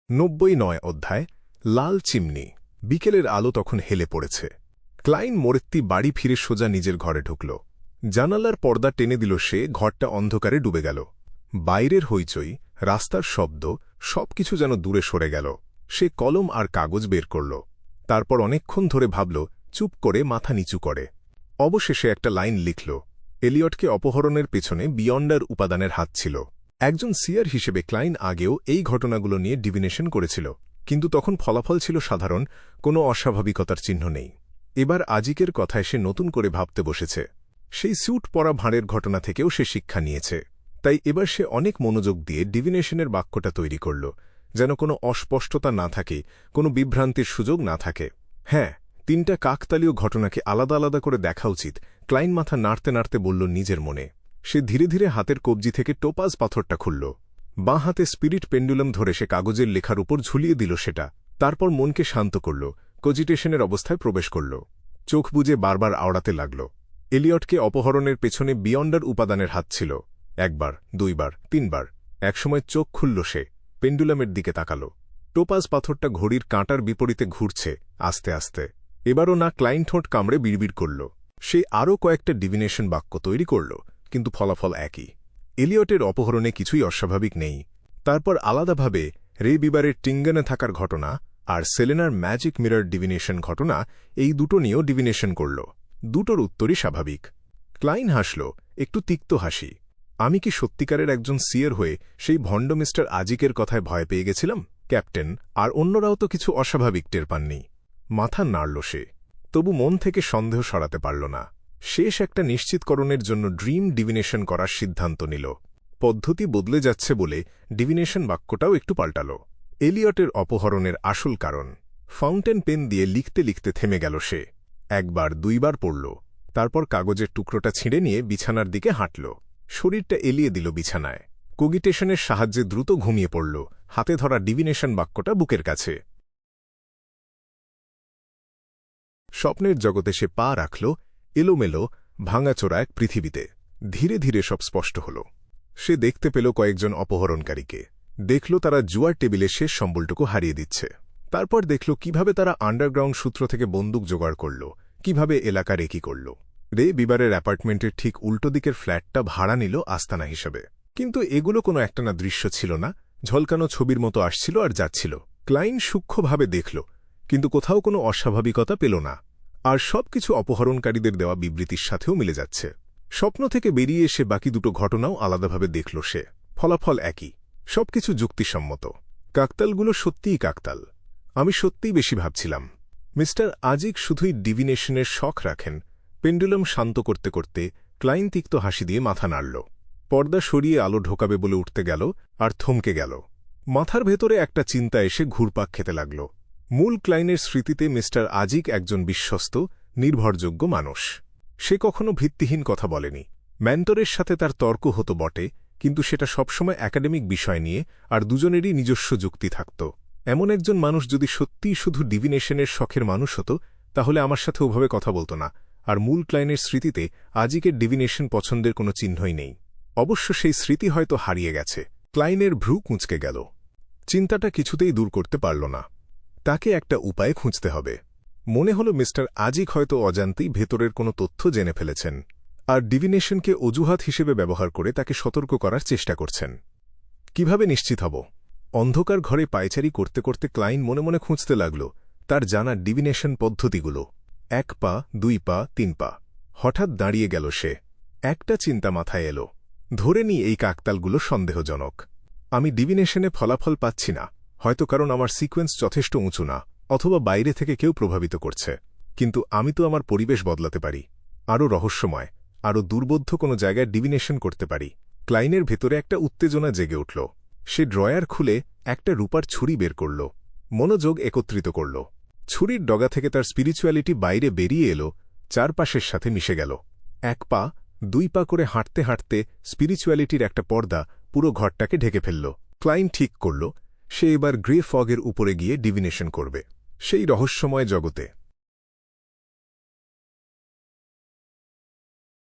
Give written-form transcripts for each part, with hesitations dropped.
৯০ অধ্যায় লাল চিমনি। বিকেলের আলো তখন হেলে পড়েছে। ক্লাইন মোরেত্তি বাড়ি ফিরে সোজা নিজের ঘরে ঢুকল। জানালার পর্দা টেনে দিল সে। ঘরটা অন্ধকারে ডুবে গেল। বাইরের হইচই, রাস্তার শব্দ, সবকিছু যেন দূরে সরে গেল। সে কলম আর কাগজ বের করল। তারপর অনেকক্ষণ ধরে ভাবল, চুপ করে মাথা নিচু করে। অবশেষে একটা লাইন লিখল। এলিয়টকে অপহরণের পেছনে বিয়ন্ডার উপাদানের হাত ছিল। একজন সিয়ার হিসেবে ক্লাইন আগেও এই ঘটনাগুলো নিয়ে ডিভিনেশন করেছিল, কিন্তু তখন ফলাফল ছিল সাধারণ, কোনো অস্বাভাবিকতার চিহ্ন নেই। এবার আজিকের কথায় সে নতুন করে ভাবতে বসেছে। সেই স্যুট পরা ভাঁড়ের ঘটনা থেকেও সে শিক্ষা নিয়েছে। তাই এবার সে অনেক মনোযোগ দিয়ে ডিভিনেশনের বাক্যটা তৈরি করল, যেন কোনো অস্পষ্টতা না থাকে, কোনো বিভ্রান্তির সুযোগ না থাকে। হ্যাঁ, ৩টা কাকতালীয় ঘটনাকে আলাদা আলাদা করে দেখা উচিত, ক্লাইন মাথা নাড়তে নাড়তে বলল নিজের মনে। সে ধীরে ধীরে হাতের কবজি থেকে টোপাজ পাথরটা খুলল। বাঁ হাতে স্পিরিট পেন্ডুলাম ধরে সে কাগজের লেখার উপর ঝুলিয়ে দিল সেটা। তারপর মনকে শান্ত করল, কোজিটেশনের অবস্থায় প্রবেশ করল। চোখ বুজে বারবার আওড়াতে লাগল। এলিয়টকে অপহরণের পেছনে বিয়ন্ডার উপাদানের হাত ছিল। ১বার, ২বার, ৩বার। একসময় চোখ খুলল সে, পেন্ডুলামের দিকে তাকাল। টোপাজ পাথরটা ঘড়ির কাঁটার বিপরীতে ঘুরছে, আস্তে আস্তে। এবারও না ক্লাইন ঠোঁট কামড়ে বিড়বিড় করল। সে আরও কয়েকটা ডিভিনেশন বাক্য তৈরি করল, কিন্তু ফলাফল একই। এলিয়টের অপহরণে কিছুই অস্বাভাবিক নেই। তারপর আলাদাভাবে রে বিবারের টিঙ্গানে থাকার ঘটনা আর সেলেনার ম্যাজিক মিরর ডিভিনেশন ঘটনা, এই দুটো নিয়েও ডিভিনেশন করল। দুটোর উত্তরই স্বাভাবিক। ক্লাইন হাসল, একটু তিক্ত হাসি। আমি কি সত্যিকারের একজন সিয়ার হয়ে সেই ভণ্ড মিস্টার আজিকের কথায় ভয় পেয়ে গেছিলাম? ক্যাপ্টেন আর অন্যরাও তো কিছু অস্বাভাবিক টের পাননি। মাথা নাড়ল সে, তবু মন থেকে সন্দেহ সরাতে পারল না। শেষ একটা নিশ্চিতকরণের জন্য ড্রিম ডিভিনেশন করার সিদ্ধান্ত নিল। পদ্ধতি বদলে যাচ্ছে বলে ডিভিনেশন বাক্যটাও একটু পাল্টাল। এলিয়টের অপহরণের আসল কারণ। ফাউন্টেন পেন দিয়ে লিখতে লিখতে থেমে গেল সে। ১বার, ২বার পড়ল। তারপর কাগজের টুকরোটা ছিঁড়ে নিয়ে বিছানার দিকে হাঁটল। শরীরটা এলিয়ে দিল বিছানায়। কোগিটেশনের সাহায্যে দ্রুত ঘুমিয়ে পড়ল, হাতে ধরা ডিভিনেশন বাক্যটা বুকের কাছে। স্বপ্নের জগতে সে পা রাখল, এলোমেলো ভাঙাচোরা এক পৃথিবীতে। ধীরে ধীরে সব স্পষ্ট হল। সে দেখতে পেল কয়েকজন অপহরণকারীকে। দেখল তারা জুয়ার টেবিলে শেষ সম্বলটুকু হারিয়ে দিচ্ছে। তারপর দেখল কিভাবে তারা আন্ডারগ্রাউন্ড সূত্র থেকে বন্দুক জোগাড় করল, কিভাবে এলাকা রেকি করল। রে বিবারের অ্যাপার্টমেন্টের ঠিক উল্টো দিকের ফ্ল্যাটটা ভাড়া নিল আস্তানা হিসেবে। কিন্তু এগুলো কোনো একটানা দৃশ্য ছিল না, ঝলকানো ছবির মতো আসছিল আর যাচ্ছিল। ক্লাইন সূক্ষ্মভাবে দেখল, কিন্তু কোথাও কোনো অস্বাভাবিকতা পেল না। আর সবকিছু অপহরণকারীদের দেওয়া বিবৃতির সাথেও মিলে যাচ্ছে। স্বপ্ন থেকে বেরিয়ে এসে বাকি দুটো ঘটনাও আলাদাভাবে দেখল সে। ফলাফল একই, সবকিছু যুক্তিসম্মত। কাকতালগুলো সত্যিই কাকতাল। আমি সত্যিই বেশি ভাবছিলাম। মিস্টার আজিক শুধুই ডিভিনেশনের শখ রাখেন। পেন্ডুলাম শান্ত করতে করতে ক্লাইন তিক্ত হাসি দিয়ে মাথা নাড়ল। পর্দা সরিয়ে আলো ঢোকাবে বলে উঠতে গেল, আর থমকে গেল। মাথার ভেতরে একটা চিন্তা এসে ঘুরপাক খেতে লাগল। মূল ক্লাইনের স্মৃতিতে মিস্টার আজিক একজন বিশ্বস্ত, নির্ভরযোগ্য মানুষ। সে কখনো ভিত্তিহীন কথা বলেনি। ম্যান্টরের সাথে তার তর্ক হতো বটে, কিন্তু সেটা সবসময় একাডেমিক বিষয় নিয়ে, আর দুজনেরই নিজস্ব যুক্তি থাকত। এমন একজন মানুষ যদি সত্যিই শুধু ডিভিনেশনের শখের মানুষ হতো, তাহলে আমার সাথে ওভাবে কথা বলতো না। আর মূল ক্লাইনের স্মৃতিতে আজিকের ডিভিনেশন পছন্দের কোনো চিহ্নই নেই। অবশ্য সেই স্মৃতি হয়তো হারিয়ে গেছে। ক্লাইনের ভ্রু কুঁচকে গেল। চিন্তাটা কিছুতেই দূর করতে পারল না। তাকে একটা উপায় খুঁজতে হবে। মনে হল মিস্টার আজিক হয়তো অজান্তেই ভেতরের কোনো তথ্য জেনে ফেলেছেন, আর ডিভিনেশনকে অজুহাত হিসেবে ব্যবহার করে তাকে সতর্ক করার চেষ্টা করছেন। কিভাবে নিশ্চিত হব? অন্ধকার ঘরে পায়চারি করতে করতে ক্লাইন মনে মনে খুঁজতে লাগল তার জানা ডিভিনেশন পদ্ধতিগুলো। ১ পা, ২ পা, ৩ পা। হঠাৎ দাঁড়িয়ে গেল সে। একটা চিন্তা মাথায় এলো। ধরে নি এই কাকতালগুলো সন্দেহজনক। আমি ডিভিনেশনে ফলাফল পাচ্ছি না, হয়তো কারণ আমার সিকোয়েন্স যথেষ্ট উঁচু না, অথবা বাইরে থেকে কেউ প্রভাবিত করছে। কিন্তু আমি তো আমার পরিবেশ বদলাতে পারি। আরও রহস্যময়, আরও দুর্বোধ্য কোনো জায়গায় ডিভিনেশন করতে পারি। ক্লাইনের ভেতরে একটা উত্তেজনা জেগে উঠল। সে ড্রয়ার খুলে একটা রূপার ছুরি বের করল। মনোযোগ একত্রিত করল। ছুরির ডগা থেকে তার স্পিরিচুয়ালিটি বাইরে বেরিয়ে এলো, চারপাশের সাথে মিশে গেল। ১ পা, ২ পা করে হাঁটতে হাঁটতে স্পিরিচুয়ালিটির একটা পর্দা পুরো ঘরটাকে ঢেকে ফেলল। ক্লাইন ঠিক করল, সে এবার গ্রে ফগের উপরে গিয়ে ডিভিনেশন করবে, সেই রহস্যময় জগতে।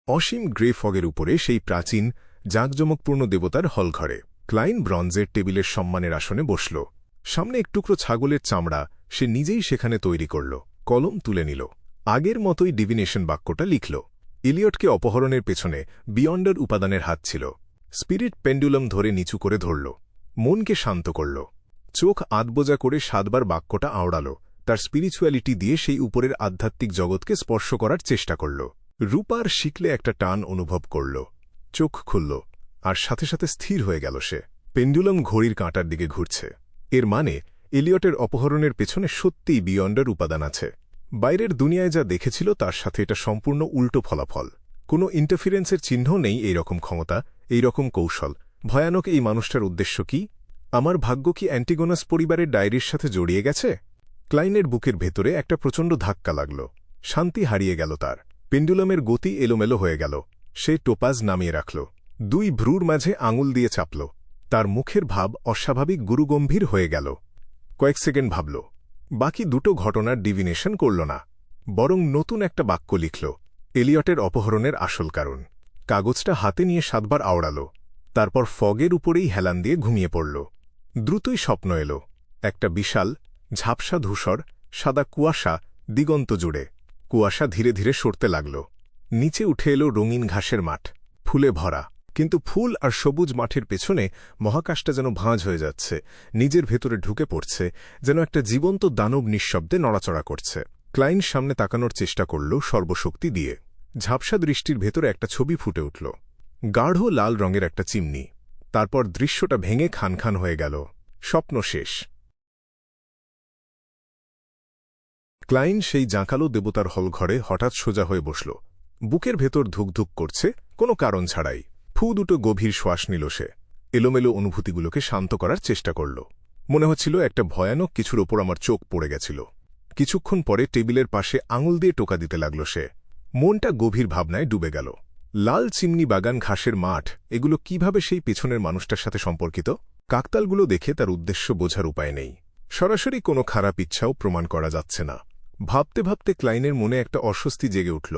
অসীম গ্রে ফগের উপরে সেই প্রাচীন জাঁকজমকপূর্ণ দেবতার হলঘরে ক্লাইন ব্রঞ্জের টেবিলের সম্মানের আসনে বসল। সামনে এক টুকরো ছাগলের চামড়া সে নিজেই সেখানে তৈরি করল, কলম তুলে নিল। আগের মতোই ডিভিনেশন বাক্যটা লিখল। ইলিয়টকে অপহরণের পেছনে বিয়ন্ডার উপাদানের হাত ছিল। স্পিরিট পেন্ডুলাম ধরে নিচু করে ধরল, মনকে শান্ত করল। চোখ আধবোজা করে 7 বার বাক্যটা আওড়াল, তার স্পিরিচুয়ালিটি দিয়ে সেই উপরের আধ্যাত্মিক জগৎকে স্পর্শ করার চেষ্টা করল। রূপার শিকলে একটা টান অনুভব করল, চোখ খুলল, আর সাথে সাথে স্থির হয়ে গেল সে। পেন্ডুলাম ঘড়ির কাঁটার দিকে ঘুরছে। এর মানে এলিয়টের অপহরণের পেছনে সত্যিই বিয়ন্ডার উপাদান আছে। বাইরের দুনিয়ায় যা দেখেছিল তার সাথে এটা সম্পূর্ণ উল্টো ফলাফল। কোনো ইন্টারফিরেন্সের চিহ্ন নেই এই রকম ক্ষমতা, এই রকম কৌশল। ভয়ানক এই মানুষটার উদ্দেশ্য কি? আমার ভাগ্য কি অ্যান্টিগোনাস পরিবারের ডায়েরির সাথে জড়িয়ে গেছে? ক্লাইনের বুকের ভেতরে একটা প্রচণ্ড ধাক্কা লাগল। শান্তি হারিয়ে গেল তার। পেন্ডুলামের গতি এলোমেলো হয়ে গেল। সে টোপাজ নামিয়ে রাখল, 2 ভ্রুর মাঝে আঙুল দিয়ে চাপল। তার মুখের ভাব অস্বাভাবিক গুরুগম্ভীর হয়ে গেল। কয়েক সেকেন্ড ভাবল, বাকি দুটো ঘটনার ডিভিনেশন করল না, বরং নতুন একটা বাক্য লিখল, এলিয়টের অপহরণের আসল কারণ। কাগজটা হাতে নিয়ে 7 বার আওড়াল, তারপর ফগের উপরেই হেলান দিয়ে ঘুমিয়ে পড়ল। দ্রুতই স্বপ্ন এল, একটা বিশাল ঝাপসা ধূসর সাদা কুয়াশা দিগন্ত জুড়ে। কুয়াশা ধীরে ধীরে সরতে লাগল। নিচে উঠে এলো রঙিন ঘাসের মাঠ, ফুলে ভরা। কিন্তু ফুল আর সবুজ মাঠের পেছনে মহাকাশটা যেন ভাঁজ হয়ে যাচ্ছে, নিজের ভেতরে ঢুকে পড়ছে, যেন একটা জীবন্ত দানব নিঃশব্দে নড়াচড়া করছে। ক্লাইন সামনে তাকানোর চেষ্টা করল সর্বশক্তি দিয়ে। ঝাপসা দৃষ্টির ভেতরে একটা ছবি ফুটে উঠল, গাঢ় লাল রঙের একটা চিমনি। তারপর দৃশ্যটা ভেঙে খান খান হয়ে গেল। স্বপ্ন শেষ। ক্লাইন সেই জাঁকালো দেবতার হলঘরে হঠাৎ সোজা হয়ে বসল। বুকের ভেতর ধুকধুক করছে, কোনো কারণ ছাড়াই। ফু দুটো গভীর শ্বাস নিল সে। এলোমেলো অনুভূতিগুলোকে শান্ত করার চেষ্টা করল। মনে হচ্ছিল একটা ভয়ানক কিছুর ওপর আমার চোখ পড়ে গেছিল। কিছুক্ষণ পরে টেবিলের পাশে আঙুল দিয়ে টোকা দিতে লাগল সে। মনটা গভীর ভাবনায় ডুবে গেল। লাল চিমনি বাগান, ঘাসের মাঠ, এগুলো কিভাবে সেই পেছনের মানুষটার সাথে সম্পর্কিত? কাকতালগুলো দেখে তার উদ্দেশ্য বোঝার উপায় নেই। সরাসরি কোনো খারাপ ইচ্ছাও প্রমাণ করা যাচ্ছে না। ভাবতে ভাবতে ক্লাইনের মনে একটা অস্বস্তি জেগে উঠল,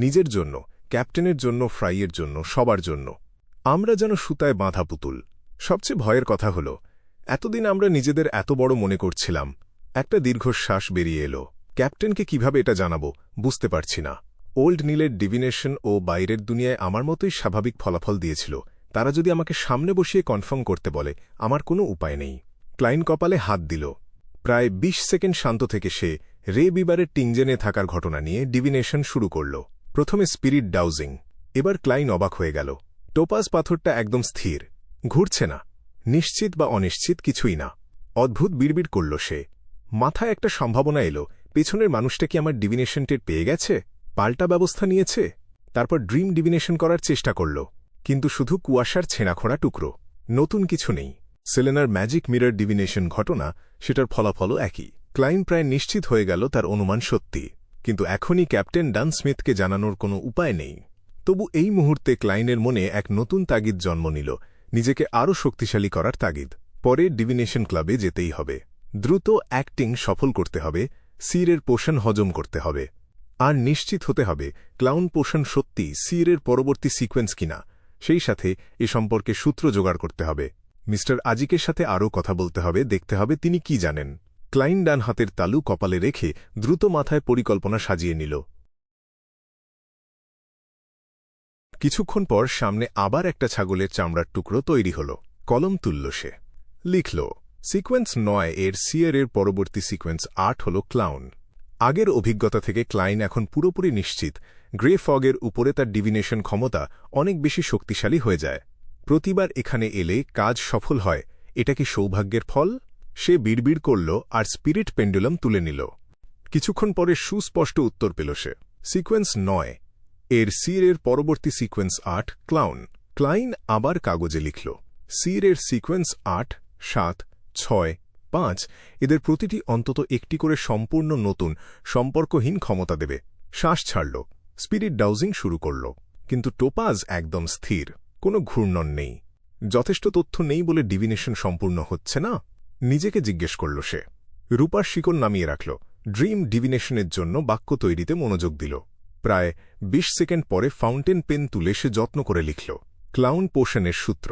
নিজের জন্য, ক্যাপ্টেনের জন্য, ফ্রাইয়ের জন্য, সবার জন্য। আমরা যেন সুতায় বাঁধা পুতুল। সবচেয়ে ভয়ের কথা হল, এতদিন আমরা নিজেদের এত বড় মনে করছিলাম। একটা দীর্ঘশ্বাস বেরিয়ে এলো। ক্যাপ্টেনকে কিভাবে এটা জানাবো বুঝতে পারছি না। ওল্ড নীলের ডিভিনেশন ও বাইরের দুনিয়ায় আমার মতোই স্বাভাবিক ফলাফল দিয়েছিল। তারা যদি আমাকে সামনে বসিয়ে কনফার্ম করতে বলে, আমার কোনো উপায় নেই। ক্লাইন কপালে হাত দিল। প্রায় 20 সেকেন্ড শান্ত থেকে সে রে বিবারের টিংজেনে থাকার ঘটনা নিয়ে ডিভিনেশন শুরু করল। প্রথমে স্পিরিট ডাউজিং। এবার ক্লাইন অবাক হয়ে গেল। টোপাজ পাথরটা একদম স্থির, ঘুরছে না, নিশ্চিত বা অনিশ্চিত কিছুই না। অদ্ভুত বিড়বিড় করল সে। মাথায় একটা সম্ভাবনা এলো, পেছনের মানুষটা কি আমার ডিভিনেশন টের পেয়ে গেছে, পাল্টা ব্যবস্থা নিয়েছে? তারপর ড্রিম ডিভিনেশন করার চেষ্টা করল, কিন্তু শুধু কুয়াশার ছেঁড়াখোঁড়া টুকরো, নতুন কিছু নেই। সেলেনার ম্যাজিক মিরর ডিভিনেশন ঘটনা, সেটার ফলাফলও একই। ক্লাইন প্রায় নিশ্চিত হয়ে গেল তার অনুমান সত্যি, কিন্তু এখনই ক্যাপ্টেন ডান স্মিথকে জানানোর কোনো উপায় নেই। তবু এই মুহূর্তে ক্লাইনের মনে এক নতুন তাগিদ জন্ম নিল, নিজেকে আরও শক্তিশালী করার তাগিদ। পরে ডিভিনেশন ক্লাবে যেতেই হবে, দ্রুত অ্যাক্টিং সফল করতে হবে, সিরের পোষণ হজম করতে হবে, আর নিশ্চিত হতে হবে ক্লাউন পোষণ সত্যি সিরের পরবর্তী সিকোয়েন্স কিনা। সেই সাথে এ সম্পর্কে সূত্র জোগাড় করতে হবে। মিস্টার আজিকের সাথে আরও কথা বলতে হবে, দেখতে হবে তিনি কি জানেন। ক্লাইন ডান হাতের তালু কপালে রেখে দ্রুত মাথায় পরিকল্পনা সাজিয়ে নিল। কিছুক্ষণ পর সামনে আবার একটা ছাগলের চামড়ার টুকরো তৈরি হল। কলম তুলল সে, লিখল, সিকোয়েন্স 9 এর সিয়ারের পরবর্তী সিকোয়েন্স 8 হল ক্লাউন। আগের অভিজ্ঞতা থেকে ক্লাইন এখন পুরোপুরি নিশ্চিত, গ্রে ফগের উপরে তার ডিভিনেশন ক্ষমতা অনেক বেশি শক্তিশালী হয়ে যায়। প্রতিবার এখানে এলে কাজ সফল হয়। এটা কি সৌভাগ্যের ফল? সে বিড়বিড় করল আর স্পিরিট পেন্ডুলাম তুলে নিল। কিছুক্ষণ পরে সুস্পষ্ট উত্তর পেল সে। সিকোয়েন্স 9 এর সিরের পরবর্তী সিকোয়েন্স 8 ক্লাউন। ক্লাইন আবার কাগজে লিখল, সিরের সিকোয়েন্স 8, 7, 6, 5 এদের প্রতিটি অন্তত একটি করে সম্পূর্ণ নতুন সম্পর্কহীন ক্ষমতা দেবে। শ্বাস ছাড়ল, স্পিরিট ডাউজিং শুরু করল। কিন্তু টোপাজ একদম স্থির, কোনো ঘূর্ণন নেই। যথেষ্ট তথ্য নেই বলে ডিভিনেশন সম্পূর্ণ হচ্ছে না? নিজেকে জিজ্ঞেস করল সে। রূপার শিকড় নামিয়ে রাখল, ড্রিম ডিভিনেশনের জন্য বাক্য তৈরিতে মনোযোগ দিল। প্রায় 20 সেকেন্ড পরে ফাউন্টেন পেন তুলে সে যত্ন করে লিখল, ক্লাউন পোষণের সূত্র।